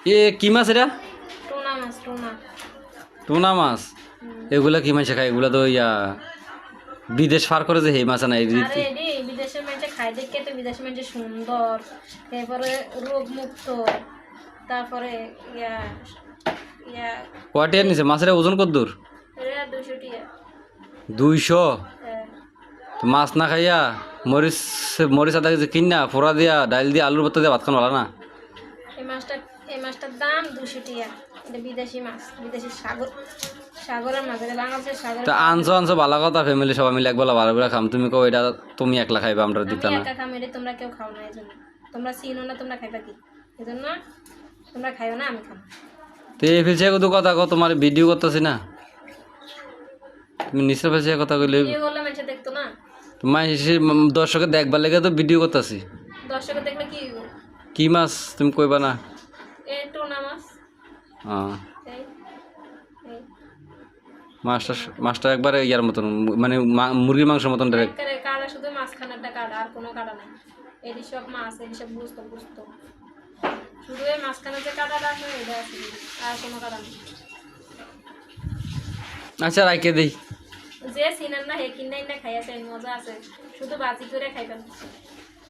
এ কি মাছ এটা? টোনা মাছ, টোনা। টুনা মাছ। এগুলা কি মাছ খায়? এগুলা তো ইয়া বিদেশ পার করে যে এই মাছ না এই আরে রীতি। এডি বিদেশের মানুষে খায় দেখে তো বিদেশের মানুষে সুন্দর, এরপরে রোগ মুক্ত, তারপরে ইয়া ইয়া কয়টিয়ার নিছে মাছের ওজন কত দূর? এরা 200 টিয়া। 200। হ্যাঁ। তো মাছ না খাইয়া মরিচ মরিচ আদা কেজি কিনা ফোড়া দিয়া ডাইল দিয়া আলুর ভর্তা দিয়া ভাত খান ভালো না? এই মাছটা এই মাছটার দাম 200 টিয়া। এটা বিদেশি মাছ, বিদেশি সাগরের মাছ, এটা বাংলাদেশের সাগরের তা মাছ। আনছো আনছো ভালো কথা, ফ্যামিলি সবাই মিলে একবেলা ভালো করে খাম। তুমি কও এটা তুমি একলা খাইবা, আমরা আমি দিতা না। একা খাম, এটা তোমরা কেউ খাও না, এই জন্য তোমরা চিনো না, তোমরা খাইবা কি, এই জন্য তোমরা খাইও না, আমি খাম। তো এই ফেলছে কত কথা কো, তোমার ভিডিও করতেছি না, তুমি নিচে ফেলছে কথা কইলে ভিডিও করলে মানুষ দেখতো না? তোমার দর্শকে দেখবার লেগে তো ভিডিও করতেছি। দর্শকে দেখলে কি হইব? কি মাছ তুমি কইবা না? এই টোনা মাছ। হ্যাঁ, এই এই মাছটা মাছটা একবারে ইয়ার মতন, মানে মুরগির মাংসের মতন ডাইরেক্ট। একেবারে কাটা, শুধু মাঝখানেরটা কাটা, আর কোনো কাটা নাই। এটি সব মাছ, এটি সব বুঝতো বুঝতো, শুধু এই মাঝখানে যে কাটাটা আছে এটা আছে, আর কোনো কাটা নেই। আচ্ছা রাইকে দেই। যে চিনেন না হে কিনাই না খাইয়াছে, মজা আছে, শুধু বাজি করে খাইবেন।